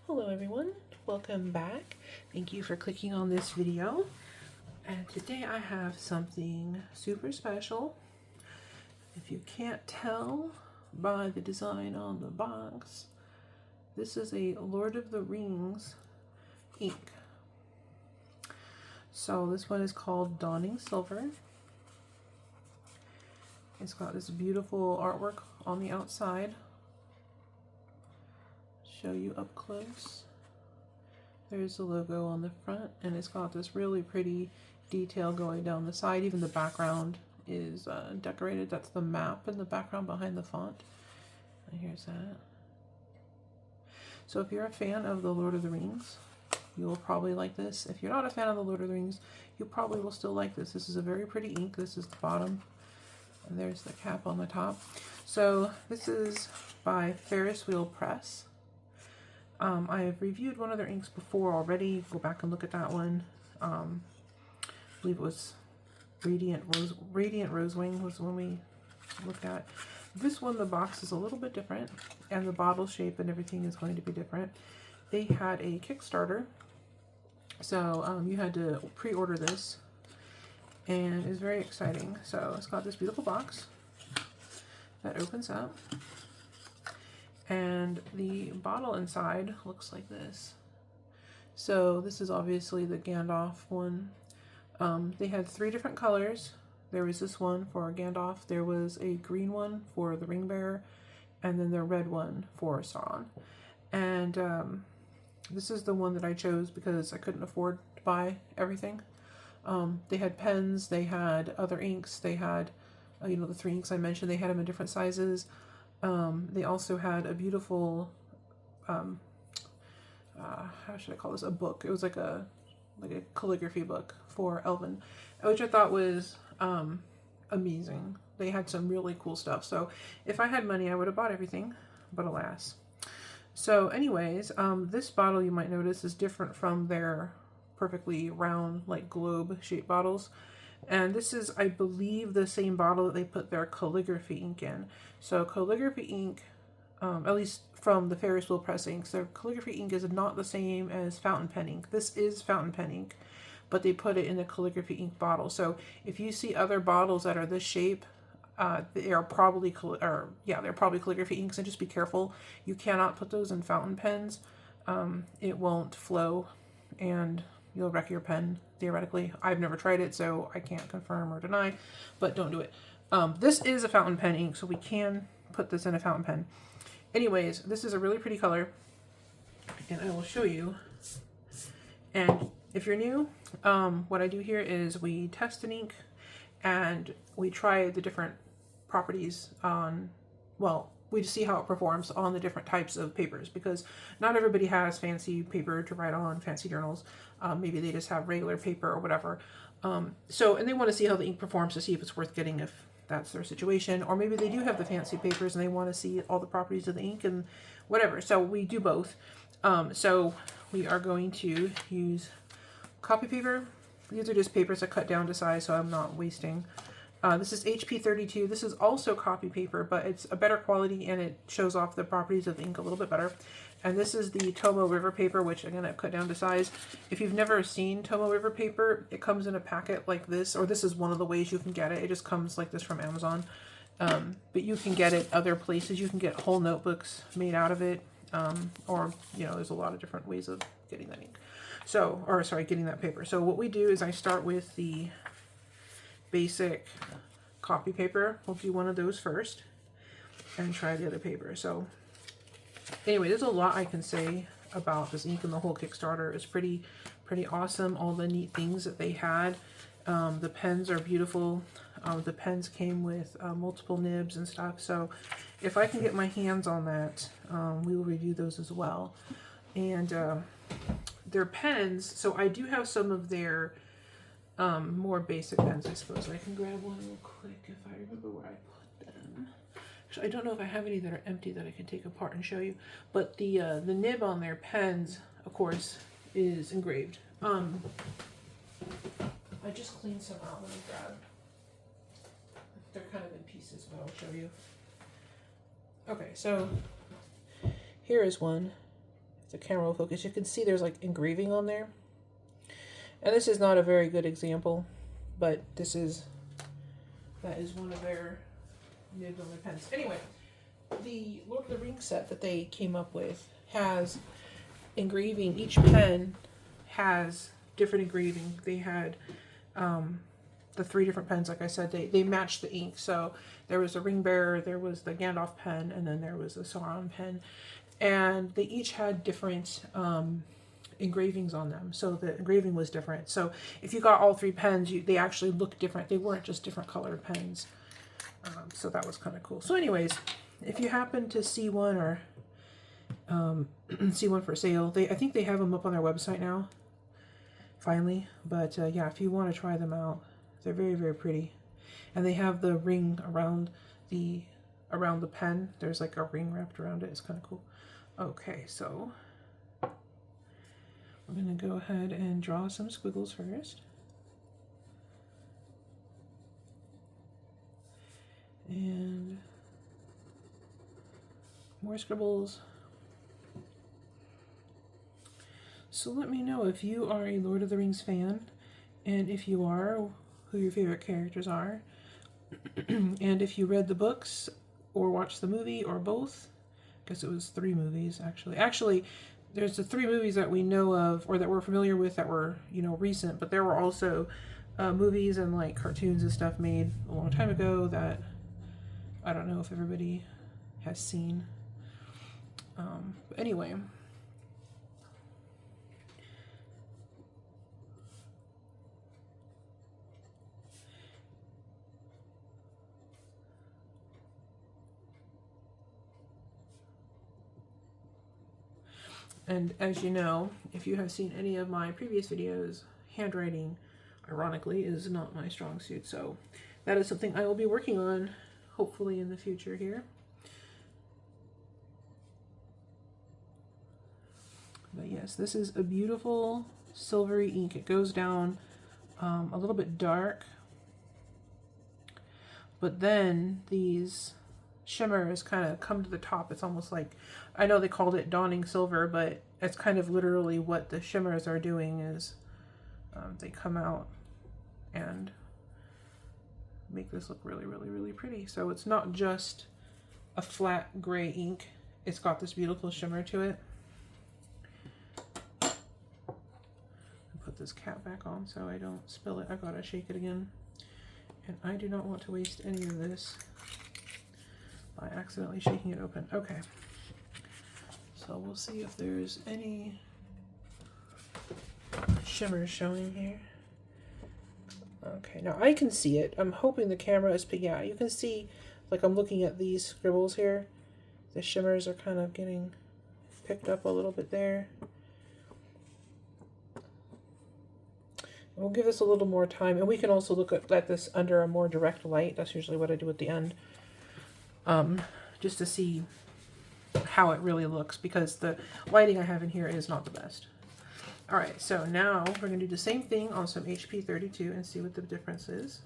Hello everyone, welcome back. Thank you for clicking on this video. And today I have something super special. If you can't tell by the design on the box, this is a Lord of the Rings ink. So this one is called Dawning Silver. It's got this beautiful artwork on the outside. Show you up close. There's the logo on the front, and it's got this really pretty detail going down the side. Even the background is decorated. That's the map in the background behind the font. And here's that. So if you're a fan of the Lord of the Rings, you will probably like this. If you're not a fan of the Lord of the Rings, you probably will still like this. This is a very pretty ink. This is the bottom, and there's the cap on the top. So this is by Ferris Wheel Press. I have reviewed one of their inks before already. Go back and look at that one. I believe it was Radiant Rosewing was the one we looked at. This one, the box is a little bit different, and the bottle shape and everything is going to be different. They had a Kickstarter, so you had to pre-order this, and it's very exciting. So it's got this beautiful box that opens up. And the bottle inside looks like this. So this is obviously the Gandalf one. They had 3 different colors. There was this one for Gandalf, there was a green one for the ring bearer, and then the red one for Sauron. And this is the one that I chose because I couldn't afford to buy everything. They had pens, they had other inks, they had, the 3 inks I mentioned, they had them in different sizes. They also had a beautiful, how should I call this, a book. It was like a calligraphy book for Elven, which I thought was amazing. They had some really cool stuff. So if I had money, I would have bought everything, but alas. So anyways, this bottle, you might notice, is different from their perfectly round, like globe shaped bottles. And this is, I believe, the same bottle that they put their calligraphy ink in. So calligraphy ink, at least from the Ferris Wheel Press inks, their calligraphy ink is not the same as fountain pen ink. This is fountain pen ink, but they put it in the calligraphy ink bottle. So if you see other bottles that are this shape, they are probably they're probably calligraphy inks, and just be careful. You cannot put those in fountain pens. It won't flow, and you'll wreck your pen, theoretically. I've never tried it, so I can't confirm or deny, but don't do it. This is a fountain pen ink, so we can put this in a fountain pen. Anyways, this is a really pretty color, and I will show you. And if you're new, what I do here is we test an ink, and we try the different properties on, well, we just see how it performs on the different types of papers, because not everybody has fancy paper to write on, fancy journals. Maybe they just have regular paper or whatever. And they want to see how the ink performs to see if it's worth getting if that's their situation. Or maybe they do have the fancy papers and they want to see all the properties of the ink and whatever. So we do both. So we are going to use copy paper. These are just papers that cut down to size, so I'm not wasting. This is HP 32. This is also copy paper, but it's a better quality and it shows off the properties of the ink a little bit better. And this is the Tomo River paper, which again I've cut down to size. If you've never seen Tomo River paper, it comes in a packet like this, or this is one of the ways you can get it. It just comes like this from Amazon. But you can get it other places. You can get whole notebooks made out of it, or there's a lot of different ways of getting that ink. So, or sorry, getting that paper. So what we do is I start with the basic copy paper. We'll do one of those first and try the other paper. So anyway, there's a lot I can say about this ink, and the whole Kickstarter is pretty awesome. All the neat things that they had. The pens are beautiful. The pens came with multiple nibs and stuff. So if I can get my hands on that, we will review those as well. And their pens, so I do have some of their more basic pens, I suppose. I can grab one real quick if I remember where I put them. Actually, I don't know if I have any that are empty that I can take apart and show you. But the nib on their pens, of course, is engraved. I just cleaned some out. Let me grab. They're kind of in pieces, but I'll show you. Okay, so here is one. the camera will focus, you can see there's like engraving on there. And this is not a very good example, but that is one of their nibs on their pens. Anyway, the Lord of the Rings set that they came up with has engraving. Each pen has different engraving. They had the 3 different pens, like I said, they matched the ink. So there was a ring bearer, there was the Gandalf pen, and then there was the Sauron pen. And they each had different engravings on them. So the engraving was different. So if you got all 3 pens, they actually looked different. They weren't just different colored pens. So that was kind of cool. So anyways, if you happen to see one or see one for sale, I think they have them up on their website now, finally. But yeah, if you want to try them out, they're very, very pretty. And they have the ring around the pen. There's like a ring wrapped around it. It's kind of cool. Okay, so we're going to go ahead and draw some squiggles first. And more scribbles. So let me know if you are a Lord of the Rings fan, and if you are, who your favorite characters are, and if you read the books or watched the movie or both. I guess it was 3 movies actually. Actually, there's the 3 movies that we know of or that we're familiar with that were, you know, recent, but there were also movies and like cartoons and stuff made a long time ago that I don't know if everybody has seen. But anyway. And as you know, if you have seen any of my previous videos, handwriting, ironically, is not my strong suit. So that is something I will be working on, hopefully in the future here. But yes, this is a beautiful silvery ink. It goes down a little bit dark, but then these shimmers kind of come to the top. It's almost like, I know they called it dawning silver, but it's kind of literally what the shimmers are doing is they come out and make this look really, really, really pretty. So it's not just a flat gray ink. It's got this beautiful shimmer to it. Put this cap back on so I don't spill it. I've got to shake it again. And I do not want to waste any of this by accidentally shaking it open. Okay. So we'll see if there's any shimmers showing here. Okay, now I can see it. I'm hoping the camera is, yeah, you can see, like I'm looking at these scribbles here. The shimmers are kind of getting picked up a little bit there. We'll give this a little more time, and we can also look at this under a more direct light. That's usually what I do at the end, just to see how it really looks, because the lighting I have in here is not the best. All right, so now we're going to do the same thing on some HP 32 and see what the difference is.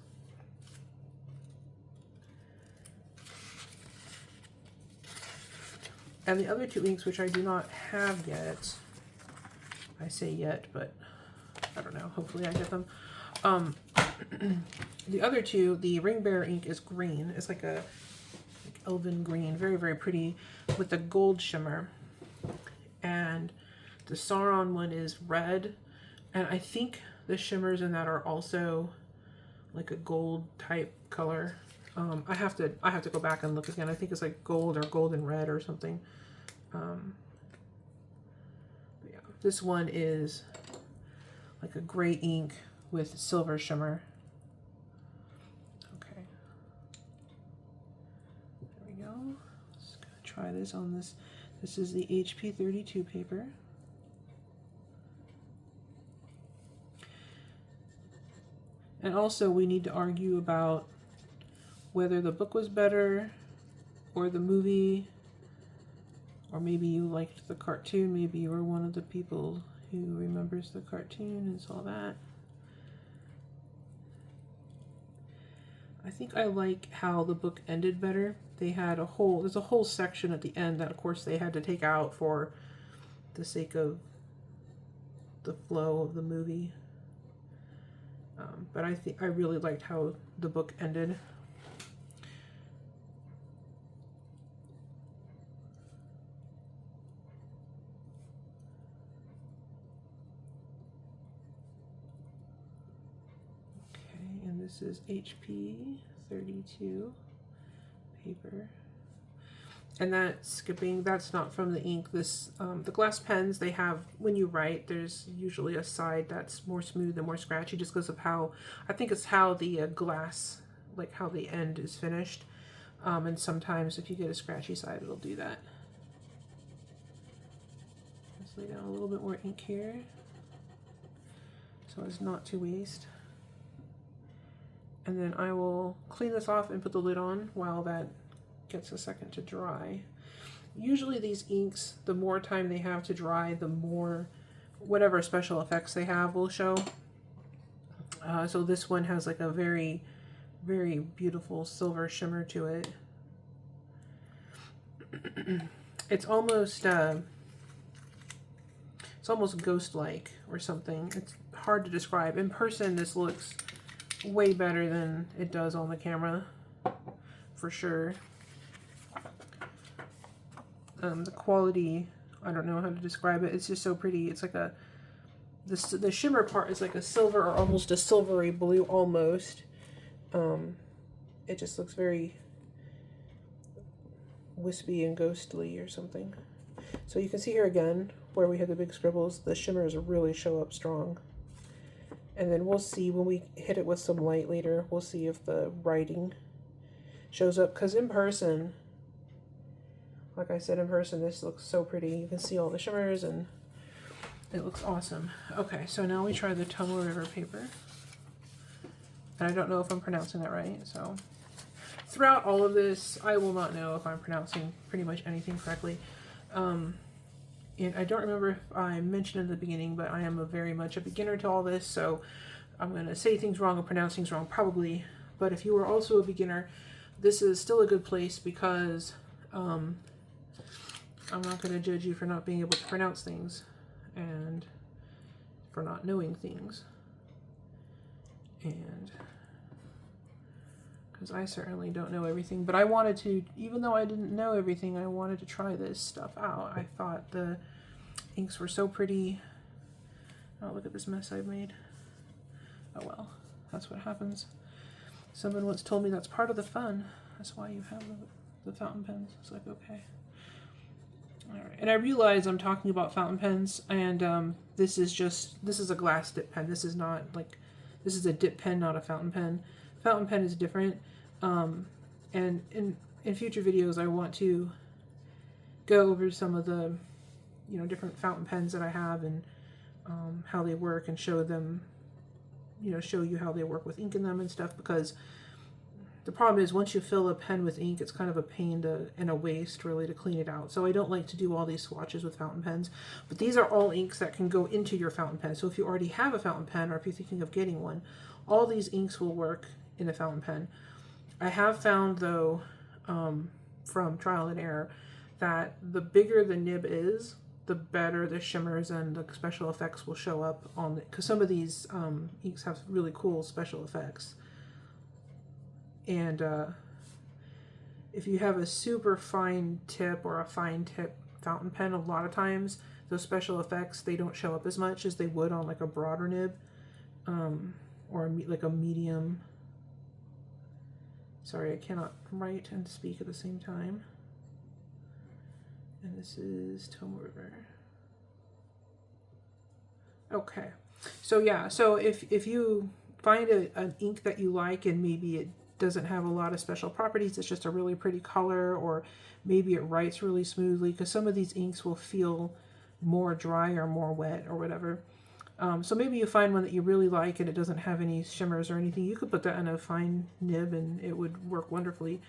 And the other 2 inks, which I do not have yet, I say yet, but I don't know, hopefully I get them. The other 2, the Ring Bearer ink is green. It's like a elven green, very, very pretty, with the gold shimmer. And the Sauron one is red, and I think the shimmers in that are also like a gold type color. I have to go back and look again. I think it's like gold or golden red or something. Yeah, this one is like a gray ink with silver shimmer. Okay, there we go. Just gonna try this on this. This is the HP 32 paper. And also we need to argue about whether the book was better or the movie, or maybe you liked the cartoon. Maybe you were one of the people who remembers the cartoon and saw that. I think I like how the book ended better. They had there's a whole section at the end that of course they had to take out for the sake of the flow of the movie. But I really liked how the book ended. Okay, and this is HP 32 paper. And that's skipping, that's not from the ink. This, the glass pens, they have, when you write, there's usually a side that's more smooth and more scratchy just because of how, I think it's how the glass, like how the end is finished. And sometimes if you get a scratchy side, it'll do that. Let's lay down a little bit more ink here so as not to waste. And then I will clean this off and put the lid on while that gets a second to dry. Usually these inks, the more time they have to dry, the more whatever special effects they have will show. So this one has like a very, very beautiful silver shimmer to it. It's almost ghost-like or something. It's hard to describe. In person, this looks way better than it does on the camera, for sure. The quality, I don't know how to describe it. It's just so pretty. It's like the shimmer part is like a silver or almost a silvery blue almost. It just looks very wispy and ghostly or something. So you can see here again where we had the big scribbles, the shimmers really show up strong. And then we'll see when we hit it with some light later, we'll see if the writing shows up, because in person, like I said, in person, this looks so pretty. You can see all the shimmers and it looks awesome. Okay, so now we try the Tomoe River paper. And I don't know if I'm pronouncing that right, so. Throughout all of this, I will not know if I'm pronouncing pretty much anything correctly. And I don't remember if I mentioned in the beginning, but I am very much a beginner to all this, so I'm going to say things wrong or pronounce things wrong, probably. But if you are also a beginner, this is still a good place because I'm not going to judge you for not being able to pronounce things and for not knowing things. And because I certainly don't know everything, but I wanted to, even though I didn't know everything, I wanted to try this stuff out. I thought the inks were so pretty. Oh, look at this mess I've made. Oh well, that's what happens. Someone once told me that's part of the fun. That's why you have the fountain pens. It's like, okay. All right. And I realize I'm talking about fountain pens, and this is a glass dip pen. This is not like, this is a dip pen, not a fountain pen. Fountain pen is different. And in future videos, I want to go over some of the, different fountain pens that I have and how they work and show them, show you how they work with ink in them and stuff, because the problem is once you fill a pen with ink, it's kind of a pain and a waste really to clean it out. So I don't like to do all these swatches with fountain pens, but these are all inks that can go into your fountain pen. So if you already have a fountain pen or if you're thinking of getting one, all these inks will work in a fountain pen. I have found though, from trial and error, that the bigger the nib is, the better the shimmers and the special effects will show up on it, because some of these inks have really cool special effects. And if you have a super fine tip or a fine tip fountain pen, a lot of times those special effects, they don't show up as much as they would on like a broader nib, or like a medium. Sorry, I cannot write and speak at the same time. And this is Tomoe River. Okay, so yeah, so if you find an ink that you like and maybe it doesn't have a lot of special properties, it's just a really pretty color, or maybe it writes really smoothly, because some of these inks will feel more dry or more wet or whatever. So maybe you find one that you really like and it doesn't have any shimmers or anything. You could put that in a fine nib and it would work wonderfully.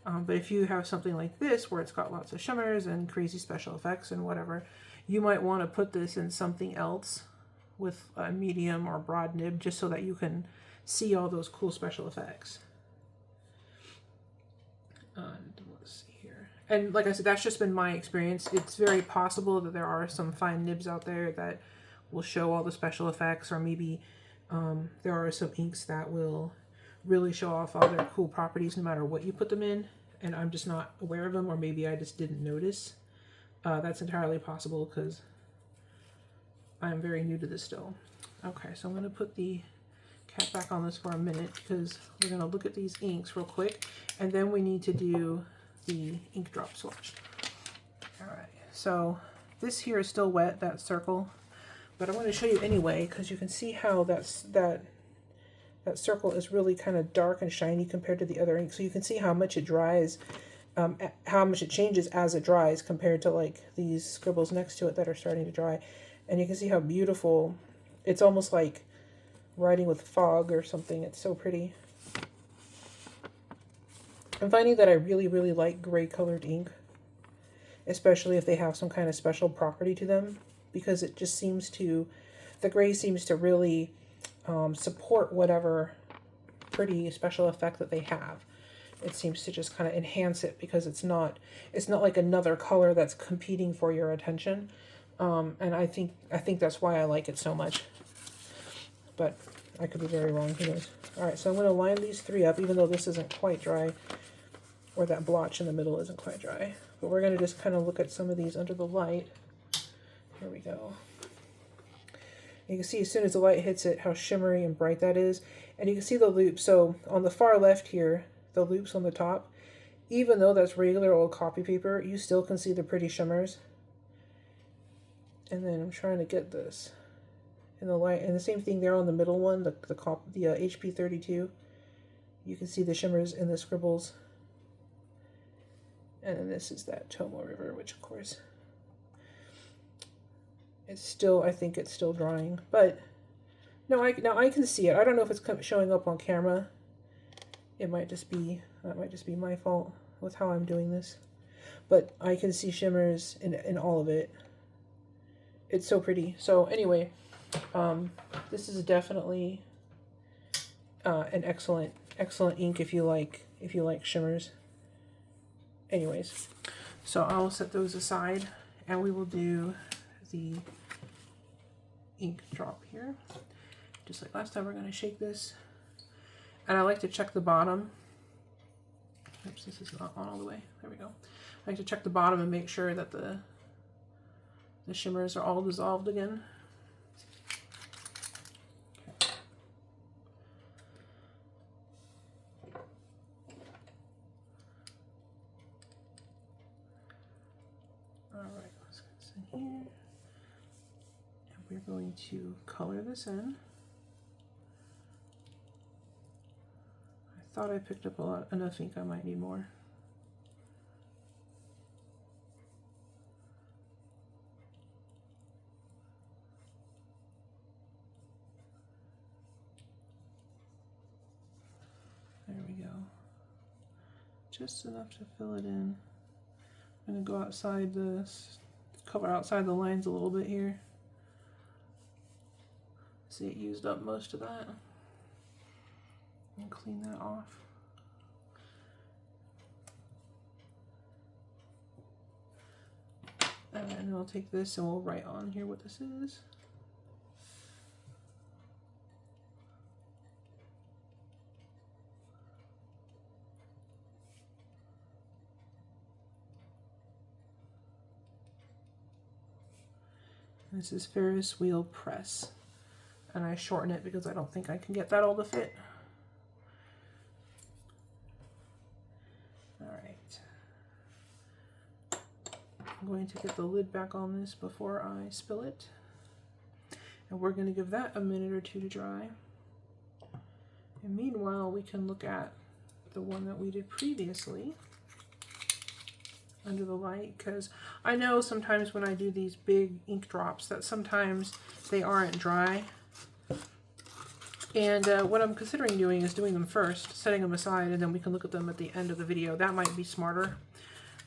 But if you have something like this where it's got lots of shimmers and crazy special effects and whatever, you might want to put this in something else with a medium or broad nib, just so that you can see all those cool special effects. And let's see here. And like I said, that's just been my experience. It's very possible that there are some fine nibs out there that will show all the special effects, or maybe there are some inks that will really show off all their cool properties no matter what you put them in, and I'm just not aware of them, or maybe I just didn't notice. That's entirely possible because I'm very new to this still. Okay, so I'm going to put the cap back on this for a minute because we're going to look at these inks real quick, and then we need to do the ink drop swatch. All right, so this here is still wet, that circle, but I want to show you anyway because you can see how that circle is really kind of dark and shiny compared to the other ink. So you can see how much it dries, how much it changes as it dries compared to like these scribbles next to it that are starting to dry. And you can see how beautiful, it's almost like writing with fog or something. It's so pretty. I'm finding that I really, really like gray colored ink, especially if they have some kind of special property to them, because it just seems to, the gray seems to really support whatever pretty special effect that they have. It seems to just kind of enhance it because it's not like another color that's competing for your attention. And I think that's why I like it so much. But I could be very wrong, who knows. All right, so I'm going to line these three up, even though this isn't quite dry, or that blotch in the middle isn't quite dry. But we're going to just kind of look at some of these under the light. Here we go. You can see as soon as the light hits it how shimmery and bright that is. And you can see the loops. So on the far left here, the loops on the top, even though that's regular old copy paper, you still can see the pretty shimmers. And then I'm trying to get this in the light. And the same thing there on the middle one, the HP 32. You can see the shimmers in the scribbles. And then this is that Tomo River, which of course, it's still, I think it's still drying, but no, now I can see it. I don't know if it's showing up on camera. It might just be, that might just be my fault with how I'm doing this, but I can see shimmers in all of it. It's so pretty. So anyway, this is definitely an excellent ink if you like shimmers. Anyways, so I'll set those aside and we will do the ink drop here. Just like last time, we're going to shake this. And I like to check the bottom. Oops, this is not on all the way. There we go. I like to check the bottom and make sure that the shimmers are all dissolved again. Here, and we're going to color this in. I thought I picked up enough ink. I might need more. There we go. Just enough to fill it in. I'm going to go outside this. Cover outside the lines a little bit here. See, it used up most of that. And clean that off. And then I'll take this and we'll write on here what this is. This is Ferris Wheel Press, and I shorten it because I don't think I can get that all to fit. All right. I'm going to get the lid back on this before I spill it. And we're going to give that a minute or two to dry. And meanwhile, we can look at the one that we did previously under the light, because I know sometimes when I do these big ink drops that sometimes they aren't dry, and what I'm considering doing is doing them first, setting them aside, and then we can look at them at the end of the video. That might be smarter,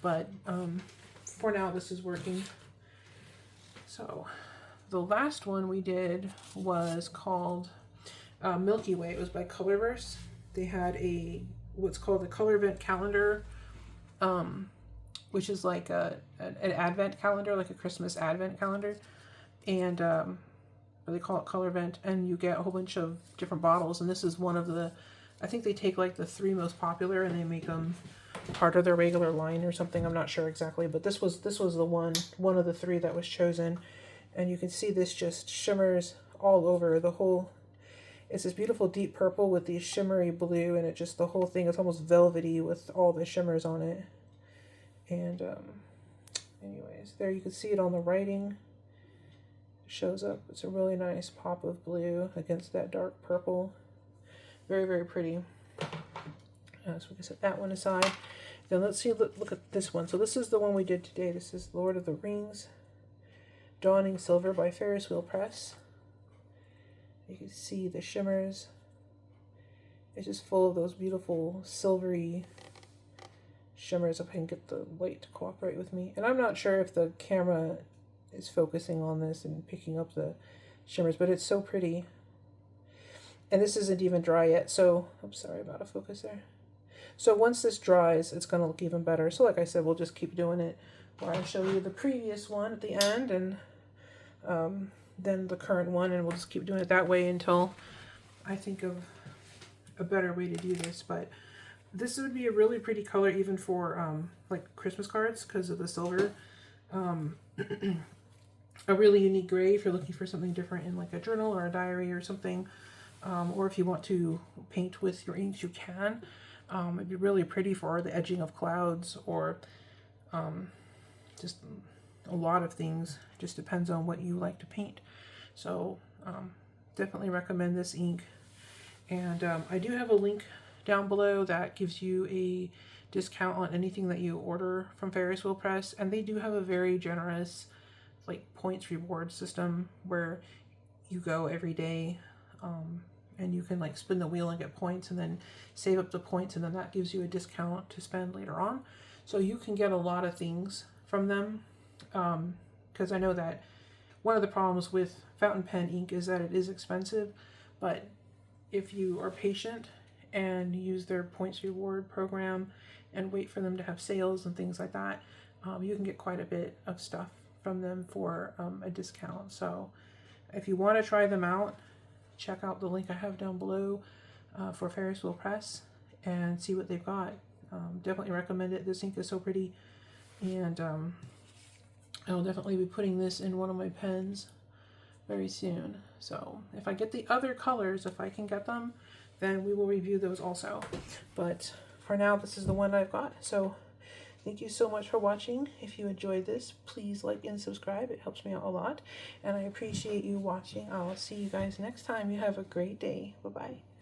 but for now this is working. So the last one we did was called Milky Way. It was by Colorverse. They had what's called the Color Event Calendar which is like an advent calendar, like a Christmas advent calendar. And they call it Color Vent, and you get a whole bunch of different bottles. And this is one of the, I think they take like the 3 most popular and they make them part of their regular line or something. I'm not sure exactly, but this was the one of the 3 that was chosen. And you can see this just shimmers all over the whole. It's this beautiful deep purple with these shimmery blue, and it just, the whole thing is almost velvety with all the shimmers on it. And anyways, there you can see it on the writing. It shows up. It's a really nice pop of blue against that dark purple. Very, very pretty. So we can set that one aside. Then let's see, look at this one. So this is the one we did today. This is Lord of the Rings, Dawning Silver by Ferris Wheel Press. You can see the shimmers. It's just full of those beautiful silvery shimmers. If I can get the light to cooperate with me. And I'm not sure if the camera is focusing on this and picking up the shimmers, but it's so pretty. And this isn't even dry yet, so I'm sorry about a focus there. So once this dries, it's going to look even better. So like I said, we'll just keep doing it where I show you the previous one at the end, and then the current one, and we'll just keep doing it that way until I think of a better way to do this. But this would be a really pretty color even for like Christmas cards because of the silver. A really unique gray if you're looking for something different in like a journal or a diary or something. Or if you want to paint with your inks, you can. It'd be really pretty for the edging of clouds or just a lot of things. It just depends on what you like to paint. So definitely recommend this ink. And I do have a link down below that gives you a discount on anything that you order from Ferris Wheel Press. And they do have a very generous like points reward system where you go every day and you can like spin the wheel and get points and then save up the points, and then that gives you a discount to spend later on. So you can get a lot of things from them, because I know that one of the problems with fountain pen ink is that it is expensive, but if you are patient and use their points reward program and wait for them to have sales and things like that, you can get quite a bit of stuff from them for a discount. So if you want to try them out, check out the link I have down below for Ferris Wheel Press and see what they've got. Definitely recommend it. This ink is so pretty, and I will definitely be putting this in one of my pens very soon. So if I get the other colors, if I can get them, then we will review those also. But for now, this is the one I've got. So thank you so much for watching. If you enjoyed this, please like and subscribe. It helps me out a lot. And I appreciate you watching. I'll see you guys next time. You have a great day. Bye-bye.